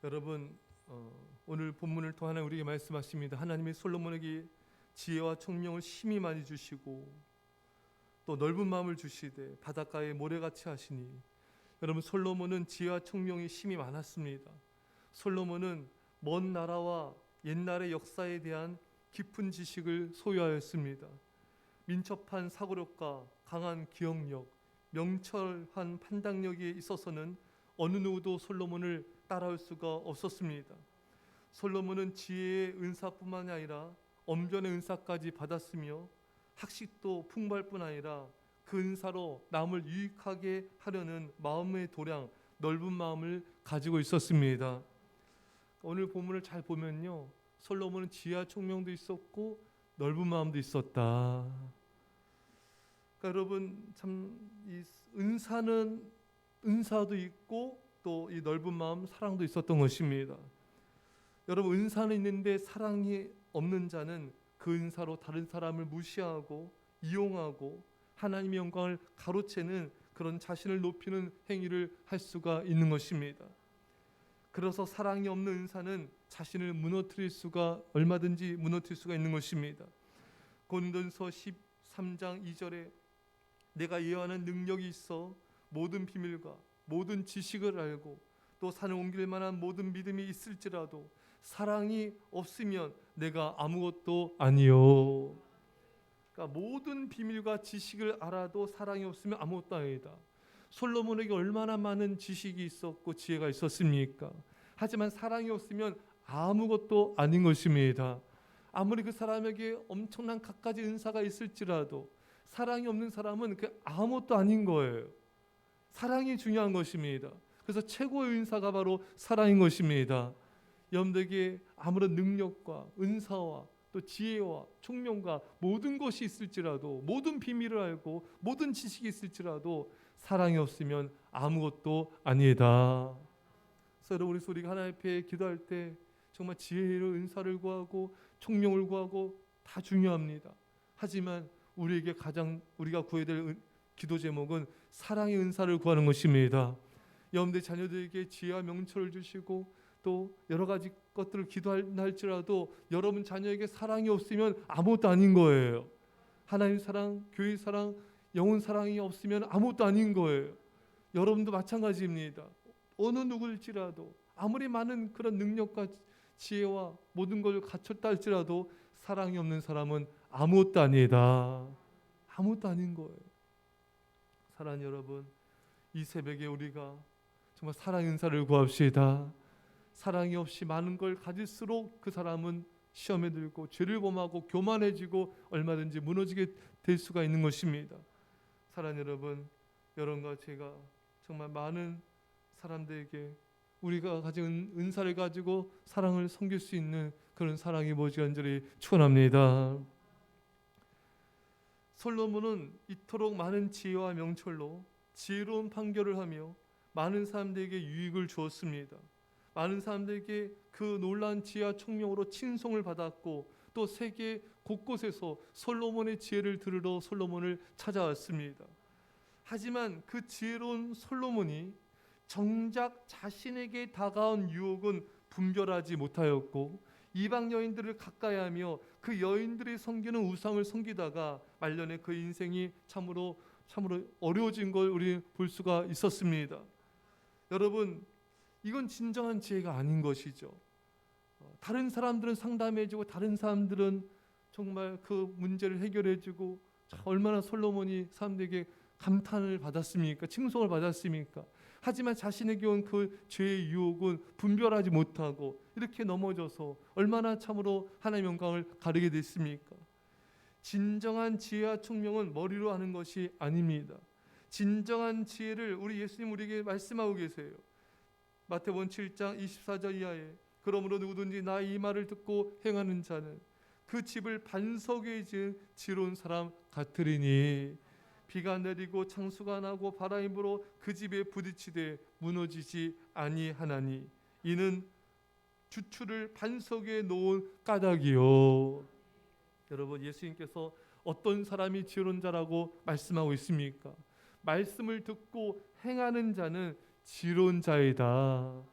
여러분, 오늘 본문을 통하여 우리에게 말씀하십니다. 하나님이 솔로몬에게 지혜와 총명을 심히 많이 주시고 또 넓은 마음을 주시되 바닷가에 모래같이 하시니, 여러분, 솔로몬은 지혜와 총명이 심히 많았습니다. 솔로몬은 먼 나라와 옛날의 역사에 대한 깊은 지식을 소유하였습니다. 민첩한 사고력과 강한 기억력, 명철한 판단력에 있어서는 어느 누구도 솔로몬을 따라올 수가 없었습니다. 솔로몬은 지혜의 은사뿐만 아니라 언변의 은사까지 받았으며 학식도 풍부할 뿐 아니라 그 은사로 남을 유익하게 하려는 마음의 도량, 넓은 마음을 가지고 있었습니다. 오늘 본문을 잘 보면요, 솔로몬은 지혜와 총명도 있었고 넓은 마음도 있었다. 그러니까 여러분, 참 이 은사도 있고 또 이 넓은 마음, 사랑도 있었던 것입니다. 여러분, 은사는 있는데 사랑이 없는 자는 그 은사로 다른 사람을 무시하고 이용하고 하나님의 영광을 가로채는 그런 자신을 높이는 행위를 할 수가 있는 것입니다. 그래서 사랑이 없는 은사는 자신을 얼마든지 무너뜨릴 수가 있는 것입니다. 고린도전서 13장 2절에 내가 예언하는 능력이 있어 모든 비밀과 모든 지식을 알고 또 산을 옮길 만한 모든 믿음이 있을지라도 사랑이 없으면 내가 아무것도 아니요. 그러니까 모든 비밀과 지식을 알아도 사랑이 없으면 아무것도 아니다. 솔로몬에게 얼마나 많은 지식이 있었고 지혜가 있었습니까? 하지만 사랑이 없으면 아무것도 아닌 것입니다. 아무리 그 사람에게 엄청난 갖가지 은사가 있을지라도 사랑이 없는 사람은 그 아무것도 아닌 거예요. 사랑이 중요한 것입니다. 그래서 최고의 은사가 바로 사랑인 것입니다. 여러분들에게 아무런 능력과 은사와 또 지혜와 총명과 모든 것이 있을지라도, 모든 비밀을 알고 모든 지식이 있을지라도 사랑이 없으면 아무것도 아니다. 그래서 여러분, 우리가 하나님 앞에 기도할 때 정말 지혜를, 은사를 구하고 총명을 구하고 다 중요합니다. 하지만 우리에게 가장 우리가 구해야 될 기도 제목은 사랑의 은사를 구하는 것입니다. 여러분들 자녀들에게 지혜와 명철을 주시고 또 여러 가지 것들을 기도할지라도 여러분 자녀에게 사랑이 없으면 아무것도 아닌 거예요. 하나님 사랑, 교회 사랑, 영혼 사랑이 없으면 아무것도 아닌 거예요. 여러분도 마찬가지입니다. 어느 누구일지라도 아무리 많은 그런 능력과 지혜와 모든 걸 갖췄다 할지라도 사랑이 없는 사람은 아무것도 아니다. 아무것도 아닌 거예요. 사랑하는 여러분, 이 새벽에 우리가 정말 사랑의 은사를 구합시다. 사랑이 없이 많은 걸 가질수록 그 사람은 시험에 들고 죄를 범하고 교만해지고 얼마든지 무너지게 될 수가 있는 것입니다. 사랑하는 여러분, 여러분과 제가 정말 많은 사람들에게 우리가 가진 은사를 가지고 사랑을 섬길 수 있는 그런 사랑이 모지 간절히 축원합니다. 솔로몬은 이토록 많은 지혜와 명철로 지혜로운 판결을 하며 많은 사람들에게 유익을 주었습니다. 많은 사람들에게 그 놀라운 지혜와 총명으로 칭송을 받았고 또 세계 곳곳에서 솔로몬의 지혜를 들으러 솔로몬을 찾아왔습니다. 하지만 그 지혜로운 솔로몬이 정작 자신에게 다가온 유혹은 분별하지 못하였고 이방 여인들을 가까이하며 그 여인들이 섬기는 우상을 섬기다가 말년에 그 인생이 참으로 어려워진 걸 우리 볼 수가 있었습니다. 여러분, 이건 진정한 지혜가 아닌 것이죠. 다른 사람들은 상담해주고 다른 사람들은 정말 그 문제를 해결해주고 얼마나 솔로몬이 사람들에게 감탄을 받았습니까? 칭송을 받았습니까? 하지만 자신에게 온 그 죄의 유혹은 분별하지 못하고 이렇게 넘어져서 얼마나 참으로 하나님의 영광을 가리게 됐습니까? 진정한 지혜와 총명은 머리로 하는 것이 아닙니다. 진정한 지혜를 우리 예수님 우리에게 말씀하고 계세요. 마태복음 7장 24절 이하에 그러므로 누구든지 나의 이 말을 듣고 행하는 자는 그 집을 반석에 지은 지혜로운 사람 같으리니 비가 내리고 창수가 나고 바람이 불어 그 집에 부딪히되 무너지지 아니하나니 이는 주추를 반석에 놓은 까닭이요. 여러분, 예수님께서 어떤 사람이 지혜로운 자라고 말씀하고 있습니까? 말씀을 듣고 행하는 자는 지혜로운 자이다.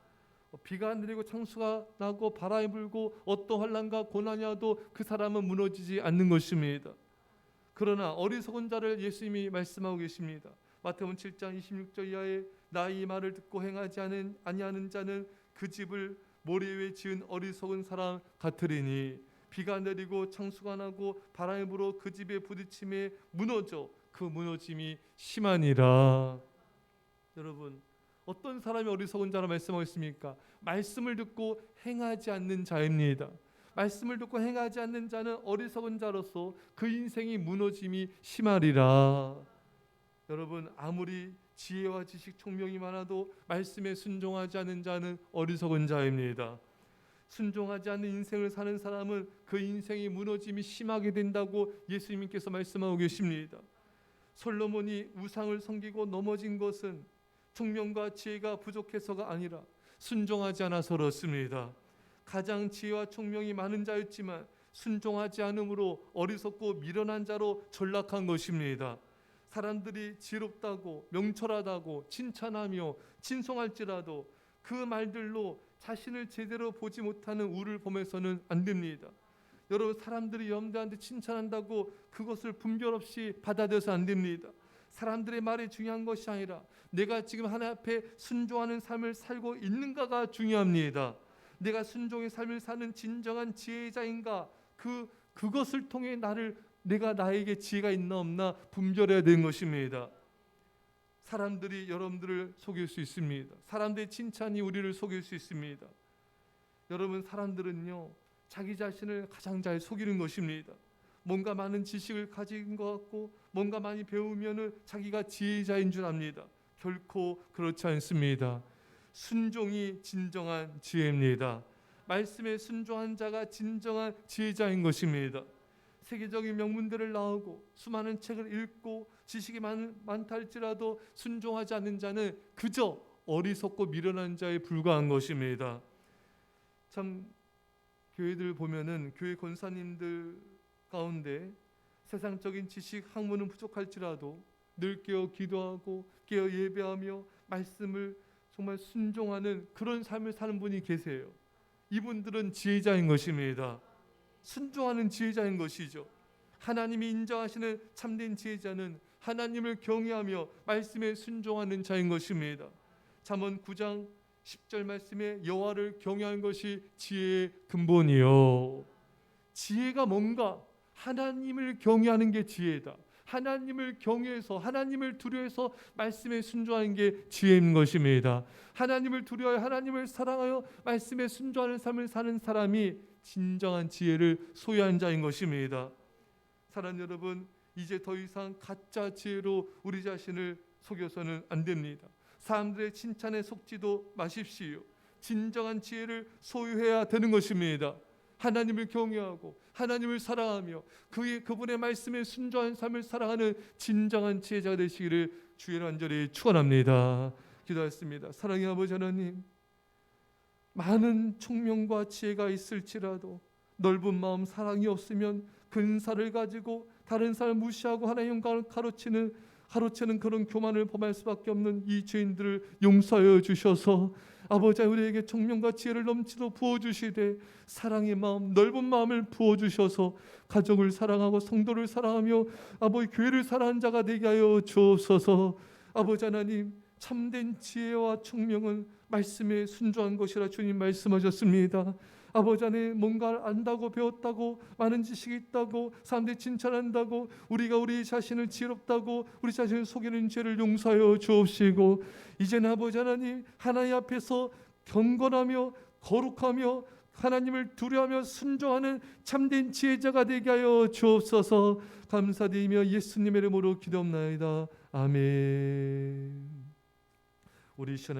비가 내리고 창수가 나고 바람이 불고 어떤 환난과 고난이 와도 그 사람은 무너지지 않는 것입니다. 그러나 어리석은 자를 예수님이 말씀하고 계십니다. 마태복음 7장 26절 이하에 나의 이 말을 듣고 행하지 아니하는 자는 그 집을 모래 위에 지은 어리석은 사람 같으리니 비가 내리고 창수가 나고 바람이 불어 그 집에 부딪힘에 무너져 그 무너짐이 심하니라. 여러분, 어떤 사람이 어리석은 자라 말씀하고 있습니까? 말씀을 듣고 행하지 않는 자입니다. 말씀을 듣고 행하지 않는 자는 어리석은 자로서 그 인생이 무너짐이 심하리라. 여러분, 아무리 지혜와 지식 총명이 많아도 말씀에 순종하지 않는 자는 어리석은 자입니다. 순종하지 않는 인생을 사는 사람은 그 인생이 무너짐이 심하게 된다고 예수님께서 말씀하고 계십니다. 솔로몬이 우상을 섬기고 넘어진 것은 총명과 지혜가 부족해서가 아니라 순종하지 않아서 그렇습니다. 가장 지혜와 총명이 많은 자였지만 순종하지 않음으로 어리석고 미련한 자로 전락한 것입니다. 사람들이 지혜롭다고 명철하다고 칭찬하며 칭송할지라도 그 말들로 자신을 제대로 보지 못하는 우를 보면서는 안 됩니다. 여러분, 사람들이 여러분들한테 칭찬한다고 그것을 분별 없이 받아들여서 안 됩니다. 사람들의 말이 중요한 것이 아니라 내가 지금 하나님 앞에 순종하는 삶을 살고 있는가가 중요합니다. 내가 순종의 삶을 사는 진정한 지혜자인가, 그것을 통해 내가 나에게 지혜가 있나 없나 분별해야 되는 것입니다. 사람들이 여러분들을 속일 수 있습니다. 사람들의 칭찬이 우리를 속일 수 있습니다. 여러분, 사람들은요 자기 자신을 가장 잘 속이는 것입니다. 뭔가 많은 지식을 가진 것 같고 뭔가 많이 배우면은 자기가 지혜자인 줄 압니다. 결코 그렇지 않습니다. 순종이 진정한 지혜입니다. 말씀에 순종한 자가 진정한 지혜자인 것입니다. 세계적인 명문대를 나오고 수많은 책을 읽고 지식이 많다 할지라도 순종하지 않는 자는 그저 어리석고 미련한 자에 불과한 것입니다. 참 교회들 보면은 교회 권사님들 가운데 세상적인 지식 학문은 부족할지라도 늘 깨어 기도하고 깨어 예배하며 말씀을 정말 순종하는 그런 삶을 사는 분이 계세요. 이분들은 지혜자인 것입니다. 순종하는 지혜자인 것이죠. 하나님이 인정하시는 참된 지혜자는 하나님을 경외하며 말씀에 순종하는 자인 것입니다. 잠언 9장 10절 말씀에 여호와를 경외하는 것이 지혜의 근본이요. 지혜가 뭔가? 하나님을 경외하는 게 지혜다. 하나님을 경외해서 하나님을 두려워해서 말씀에 순종하는 게 지혜인 것입니다. 하나님을 두려워하여 하나님을 사랑하여 말씀에 순종하는 삶을 사는 사람이 진정한 지혜를 소유한 자인 것입니다. 사랑하는 여러분, 이제 더 이상 가짜 지혜로 우리 자신을 속여서는 안 됩니다. 사람들의 칭찬에 속지도 마십시오. 진정한 지혜를 소유해야 되는 것입니다. 하나님을 경외하고 하나님을 사랑하며 그분의 말씀에 순종한 삶을 살아가는 진정한 지혜자가 되시기를 주의 간절히 축원합니다. 기도하겠습니다. 사랑의 아버지 하나님, 많은 총명과 지혜가 있을지라도 넓은 마음 사랑이 없으면 근사를 가지고 다른 사람을 무시하고 하나님의 영광을 가로채는 그런 교만을 범할 수밖에 없는 이 죄인들을 용서하여 주셔서 아버지, 우리에게 총명과 지혜를 넘치도록 부어주시되 사랑의 마음, 넓은 마음을 부어주셔서 가족을 사랑하고 성도를 사랑하며 아버지 교회를 사랑하는 자가 되게 하여 주옵소서. 아버지 하나님, 참된 지혜와 총명은 말씀에 순종한 것이라 주님 말씀하셨습니다. 아버지 안에 뭔가를 안다고 배웠다고 많은 지식이 있다고 사람들이 칭찬한다고 우리가 우리 자신을 지혜롭다고 우리 자신을 속이는 죄를 용서하여 주옵시고, 이제는 아버지 하나님, 하나님 앞에서 경건하며 거룩하며 하나님을 두려워하며 순종하는 참된 지혜자가 되게 하여 주옵소서. 감사드리며 예수님의 이름으로 기도합나이다. 아멘. 우리 시간